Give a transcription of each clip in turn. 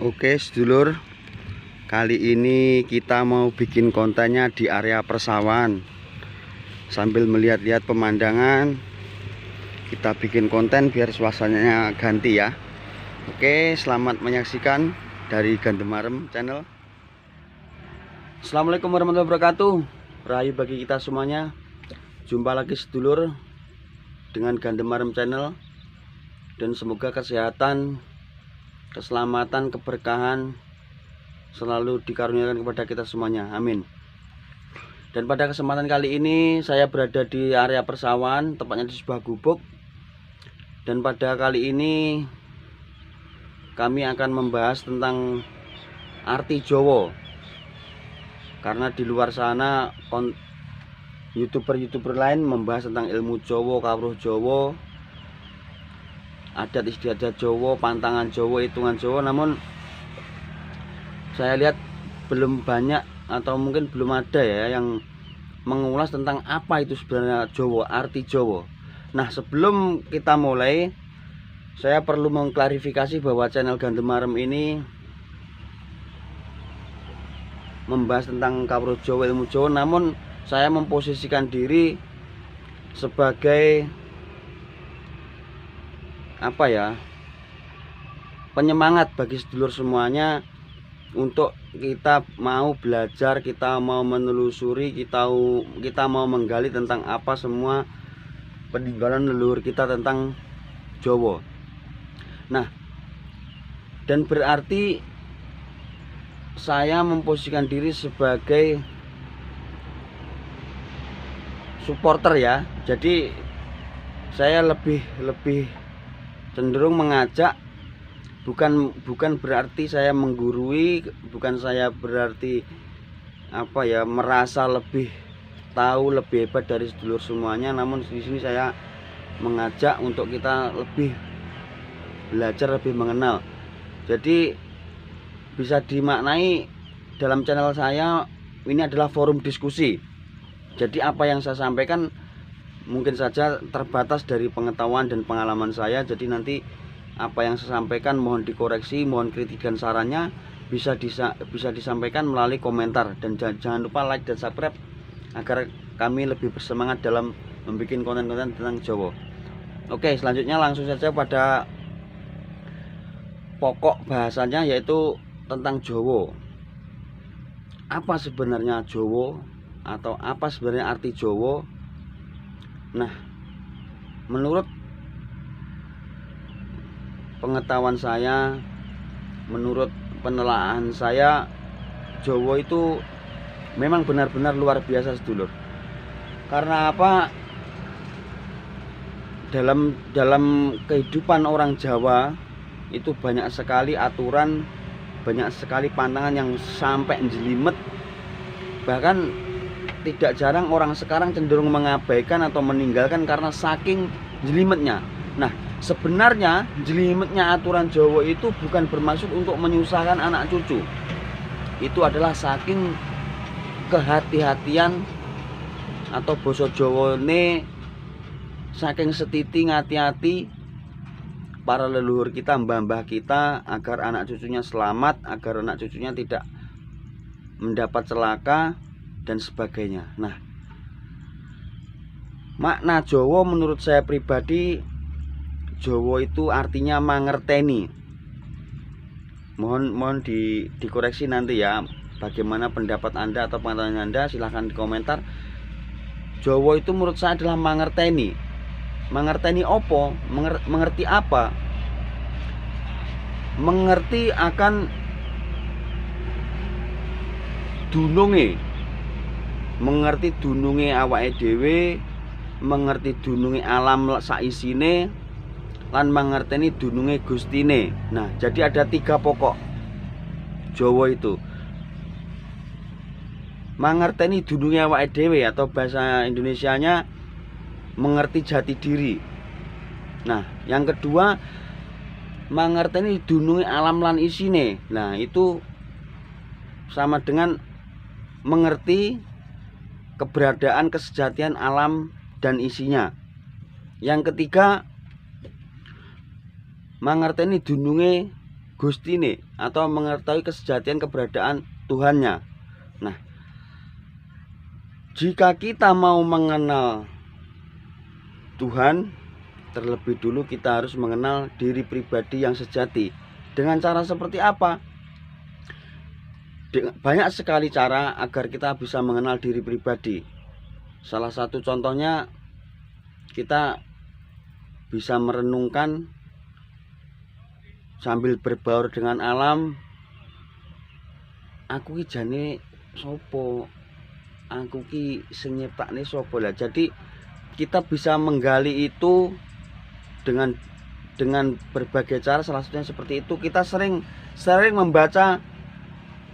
Oke sedulur, kali ini kita mau bikin kontennya di area persawahan. Sambil melihat-lihat pemandangan, kita bikin konten biar suasananya ganti ya. Oke, selamat menyaksikan dari Gandemarem Channel. Assalamualaikum warahmatullahi wabarakatuh. Rahayu bagi kita semuanya. Jumpa lagi sedulur dengan Gandemarem Channel. Dan semoga kesehatan, keselamatan, keberkahan selalu dikaruniakan kepada kita semuanya, amin. Dan pada kesempatan kali ini saya berada di area persawahan, tepatnya di sebuah gubuk. Dan pada kali ini kami akan membahas tentang arti Jawa. Karena di luar sana YouTuber lain membahas tentang ilmu Jawa, kawruh Jawa, adat istiadat Jawa, pantangan Jawa, hitungan Jawa. Namun saya lihat belum banyak atau mungkin belum ada ya yang mengulas tentang apa itu sebenarnya Jawa, arti Jawa. Nah, sebelum kita mulai, saya perlu mengklarifikasi bahwa channel Gandemarem ini membahas tentang kawruh Jawa, ilmu Jawa, namun saya memposisikan diri sebagai penyemangat bagi sedulur semuanya untuk kita mau belajar, kita mau menelusuri, kita mau menggali tentang apa semua peninggalan leluhur kita tentang Jawa. Nah, dan berarti saya memposisikan diri sebagai supporter ya. Jadi saya lebih cenderung mengajak, bukan berarti saya menggurui, bukan saya berarti merasa lebih tahu, lebih hebat dari sedulur semuanya. Namun di sini saya mengajak untuk kita lebih belajar, lebih mengenal. Jadi bisa dimaknai dalam channel saya ini adalah forum diskusi. Jadi apa yang saya sampaikan mungkin saja terbatas dari pengetahuan dan pengalaman saya. Jadi nanti apa yang saya sampaikan mohon dikoreksi, mohon kritik dan sarannya bisa disampaikan melalui komentar. Dan jangan lupa like dan subscribe agar kami lebih bersemangat dalam membuat konten-konten tentang Jawa. Oke, selanjutnya langsung saja pada pokok bahasanya, yaitu tentang Jawa. Apa sebenarnya Jawa atau apa sebenarnya arti Jawa? Nah, menurut pengetahuan saya, menurut penelaahan saya, Jawa itu memang benar-benar luar biasa sedulur. Karena apa? Dalam kehidupan orang Jawa itu banyak sekali aturan, banyak sekali pantangan yang sampai jelimet. Bahkan tidak jarang orang sekarang cenderung mengabaikan atau meninggalkan karena saking jelimetnya. Nah, sebenarnya jelimetnya aturan Jawa itu bukan bermaksud untuk menyusahkan anak cucu. Itu adalah saking kehati-hatian atau basa Jawa ini, saking setiti ngati-hati para leluhur kita, mbah-mbah kita, agar anak cucunya selamat, agar anak cucunya tidak mendapat celaka dan sebagainya. Nah, makna Jawa menurut saya pribadi, Jawa itu artinya mangerteni. Mohon dikoreksi nanti ya, bagaimana pendapat Anda atau pengetahuan Anda, silahkan di komentar. Jawa itu menurut saya adalah mangerteni. Mangerteni opo? Mengerti apa? Mengerti akan dununge, mengerti dununge awake dhewe, mengerti dununge alam saisine, lan mangerteni dununge Gustine. Nah, jadi ada 3 pokok Jawa itu. Mangerteni dununge awake dhewe atau bahasa Indonesianya mengerti jati diri. Nah, yang kedua mangerteni dununge alam lan isine. Nah, itu sama dengan mengerti keberadaan kesejatian alam dan isinya. Yang ketiga mangerteni dununge Gustine atau mengetahui kesejatian keberadaan Tuhannya. Nah, jika kita mau mengenal Tuhan, terlebih dulu kita harus mengenal diri pribadi yang sejati. Dengan cara seperti apa? Banyak sekali cara agar kita bisa mengenal diri pribadi. Salah satu contohnya, kita bisa merenungkan sambil berbaur dengan alam. Aku ki jane sopo, aku ki sing nyiptakne sopo lah. Jadi kita bisa menggali itu dengan berbagai cara. Salah satunya seperti itu, kita sering membaca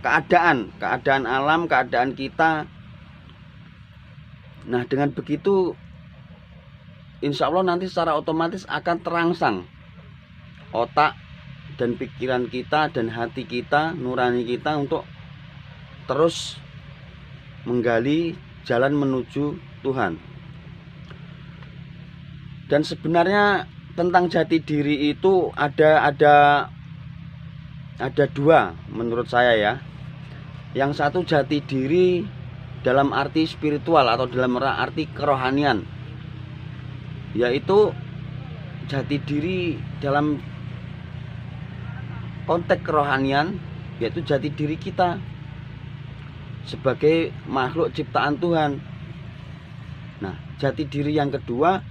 keadaan alam, keadaan kita. Nah, dengan begitu insya Allah nanti secara otomatis akan terangsang otak dan pikiran kita dan hati kita, nurani kita untuk terus menggali jalan menuju Tuhan. Dan sebenarnya tentang jati diri itu ada dua menurut saya ya. Yang satu jati diri dalam arti spiritual atau dalam arti kerohanian, yaitu jati diri dalam konteks kerohanian, yaitu jati diri kita sebagai makhluk ciptaan Tuhan. Nah, jati diri yang kedua,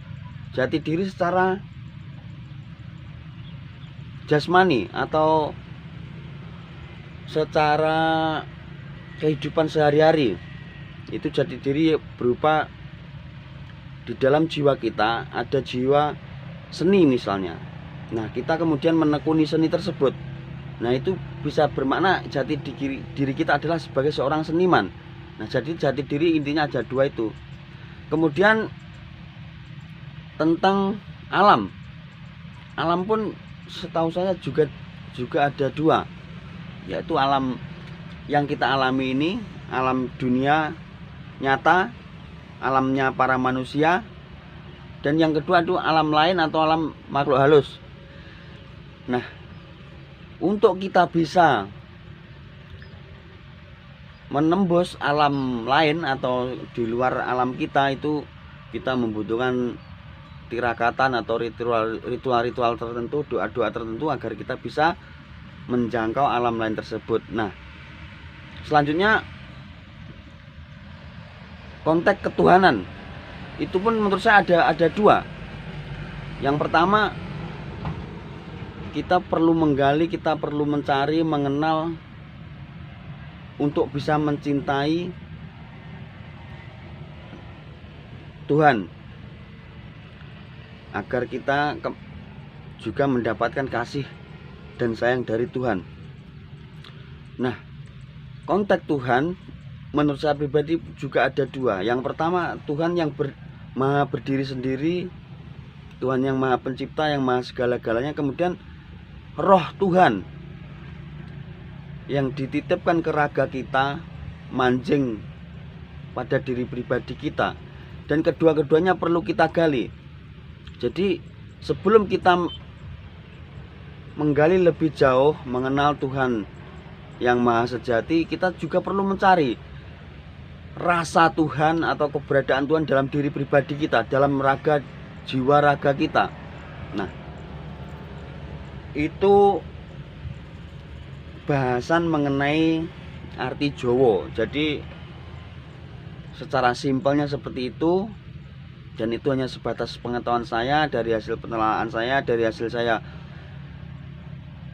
jati diri secara jasmani atau secara kehidupan sehari-hari. Itu jati diri berupa di dalam jiwa kita ada jiwa seni misalnya. Nah, kita kemudian menekuni seni tersebut. Nah, itu bisa bermakna jati diri kita adalah sebagai seorang seniman. Nah, jadi jati diri intinya ada dua itu. Kemudian tentang alam. Alam pun setahu saya juga ada dua, yaitu alam yang kita alami ini, alam dunia nyata, alamnya para manusia, dan yang kedua itu alam lain atau alam makhluk halus. Nah, untuk kita bisa menembus alam lain atau di luar alam kita, itu kita membutuhkan tirakatan atau ritual tertentu, doa-doa tertentu agar kita bisa menjangkau alam lain tersebut. Nah, selanjutnya konteks ketuhanan itu pun menurut saya ada dua. Yang pertama, kita perlu menggali, kita perlu mencari, mengenal untuk bisa mencintai Tuhan, agar kita juga mendapatkan kasih dan sayang dari Tuhan. Nah, konteks Tuhan menurut saya pribadi juga ada dua. Yang pertama, Tuhan yang maha berdiri sendiri, Tuhan yang maha pencipta, yang maha segala-galanya. Kemudian roh Tuhan yang dititipkan ke raga kita, manjing pada diri pribadi kita. Dan kedua-keduanya perlu kita gali. Jadi sebelum kita menggali lebih jauh mengenal Tuhan yang maha sejati, kita juga perlu mencari rasa Tuhan atau keberadaan Tuhan dalam diri pribadi kita, dalam raga, jiwa raga kita. Nah, itu bahasan mengenai arti Jawa. Jadi secara simpelnya seperti itu, dan itu hanya sebatas pengetahuan saya dari hasil penelaahan saya, dari hasil saya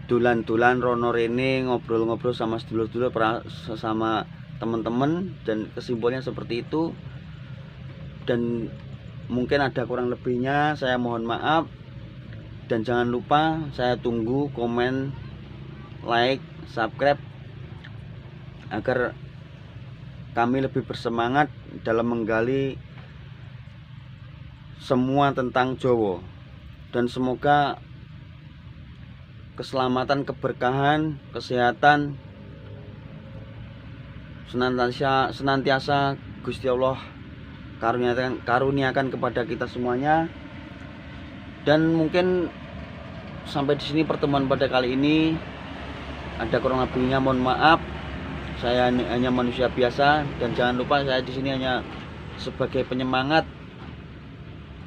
dulan-dulan rono rene, ngobrol-ngobrol sama sedulur-sedulur, sama teman-teman, dan kesimpulannya seperti itu. Dan mungkin ada kurang lebihnya, saya mohon maaf. Dan jangan lupa, saya tunggu komen, like, subscribe agar kami lebih bersemangat dalam menggali semua tentang Jawa. Dan semoga keselamatan, keberkahan, kesehatan senantiasa Gusti Allah karuniakan kepada kita semuanya. Dan mungkin sampai di sini pertemuan pada kali ini. ada kurang lebihnya mohon maaf. Saya hanya manusia biasa, dan jangan lupa saya di sini hanya sebagai penyemangat.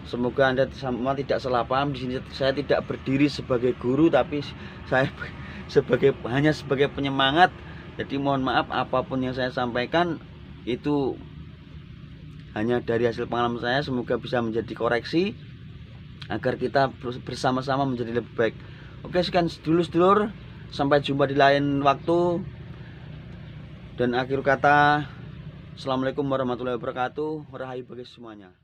Semoga Anda semua tidak salah paham. Di sini saya tidak berdiri sebagai guru, tapi saya hanya sebagai penyemangat. Jadi mohon maaf apapun yang saya sampaikan itu hanya dari hasil pengalaman saya. Semoga bisa menjadi koreksi agar kita bersama-sama menjadi lebih baik. Oke, sekian dulu sedulur. Sampai jumpa di lain waktu. Dan akhir kata, assalamualaikum warahmatullahi wabarakatuh. Rahayu bagi semuanya.